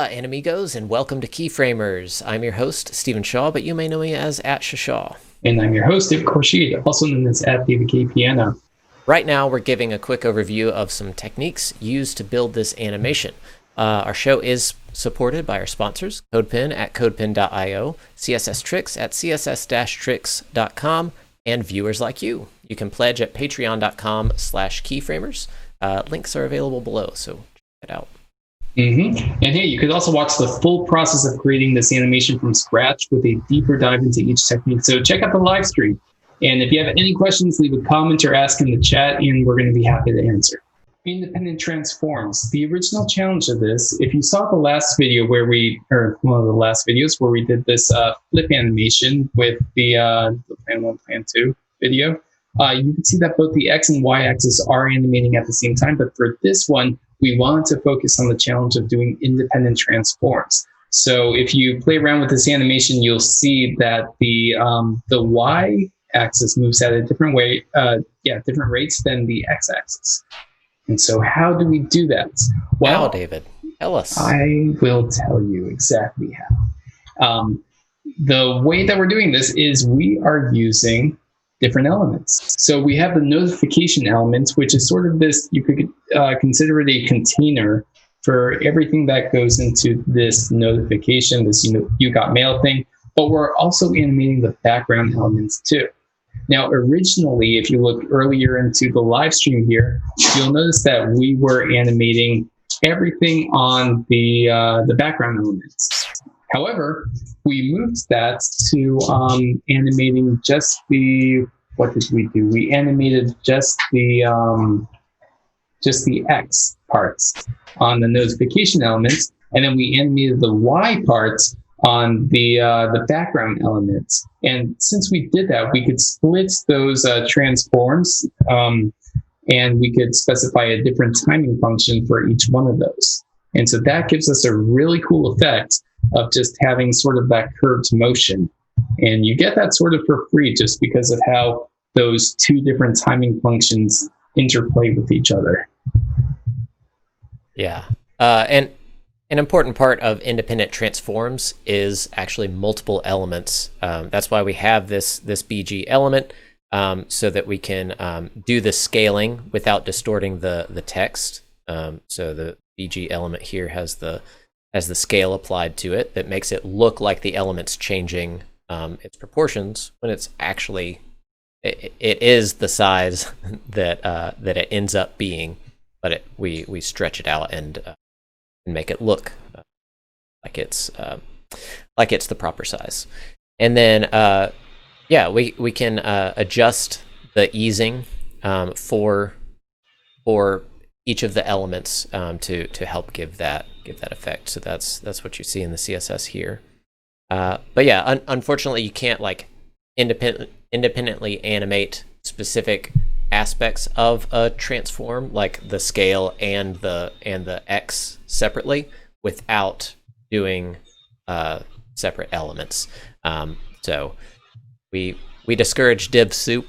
Hola, amigos, and welcome to Keyframers. I'm your host, Stephen Shaw, but you may know me as @Shashaw. And I'm your host, David Khourshid, also known as @DavidKPiano. Right now, we're giving a quick overview of some techniques used to build this animation. Our show is supported by our sponsors, CodePen at codepin.io, CSS Tricks at css-tricks.com, and viewers like you. You can pledge at patreon.com/keyframers. Links are available below, so check it out. And hey, you could also watch the full process of creating this animation from scratch with a deeper dive into each technique. So check out the live stream. And if you have any questions, leave a comment or ask in the chat, and we're going to be happy to answer. Independent transforms. The original challenge of this, if you saw the last video or one of the last videos where we did this flip animation with the Plan 1, Plan 2 video, you can see that both the X and Y axis are animating at the same time. But for this one, we wanted to focus on the challenge of doing independent transforms. So if you play around with this animation, you'll see that the Y axis moves at a different different rates than the X axis. And so how do we do that? Well, how, David? Tell us. I will tell you exactly how. The way that we're doing this is we are using different elements. So we have the notification element, which is sort of this, you could consider it a container for everything that goes into this notification, this you got mail thing, but we're also animating the background elements too. Now, originally, if you look earlier into the live stream here, you'll notice that we were animating everything on the background elements. However, we moved that to animating just what did we do? We animated just the X parts on the notification elements, and then we animated the Y parts on the background elements. And since we did that, we could split those transforms, and we could specify a different timing function for each one of those. And so that gives us a really cool effect of just having sort of that curved motion. And you get that sort of for free just because of how those two different timing functions interplay with each other. Yeah. And an important part of independent transforms is actually multiple elements. That's why we have this BG element, so that we can do the scaling without distorting the text. So the BG element here has the scale applied to it that makes it look like the element's changing its proportions when it's actually it is the size that it ends up being, but we stretch it out and make it look like it's the proper size. And then we can adjust the easing for each of the elements to help give that effect. So that's what you see in the CSS here. But yeah, unfortunately, you can't like independently animate specific aspects of a transform, like the scale and the X separately, without doing separate elements. So we discourage div soup,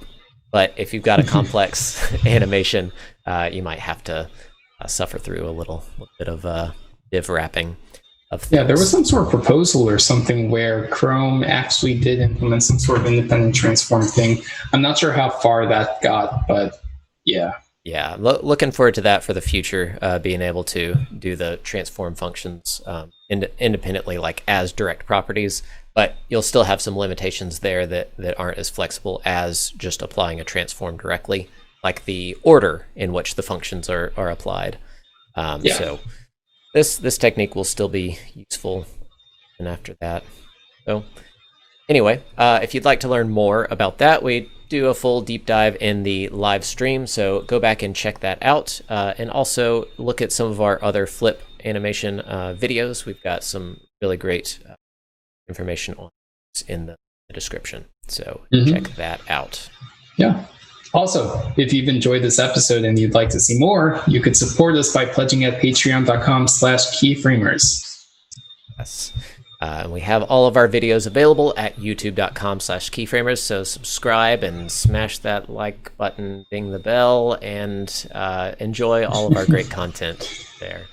but if you've got a complex animation, you might have to suffer through a little bit of div wrapping of things. Yeah, there was some sort of proposal or something where Chrome actually did implement some sort of independent transform thing. I'm not sure how far that got, but yeah. Yeah, looking forward to that for the future, being able to do the transform functions independently, like as direct properties, but you'll still have some limitations there that aren't as flexible as just applying a transform directly, like the order in which the functions are applied. So this technique will still be useful and after that. So anyway, if you'd like to learn more about that, we do a full deep dive in the live stream, so go back and check that out, and also look at some of our other flip animation videos. We've got some really great information on in the description, so check that out. Yeah. Also, if you've enjoyed this episode and you'd like to see more, you could support us by pledging at patreon.com/keyframers. Yes. We have all of our videos available at youtube.com/keyframers, so subscribe and smash that like button, ding the bell, and enjoy all of our great content there.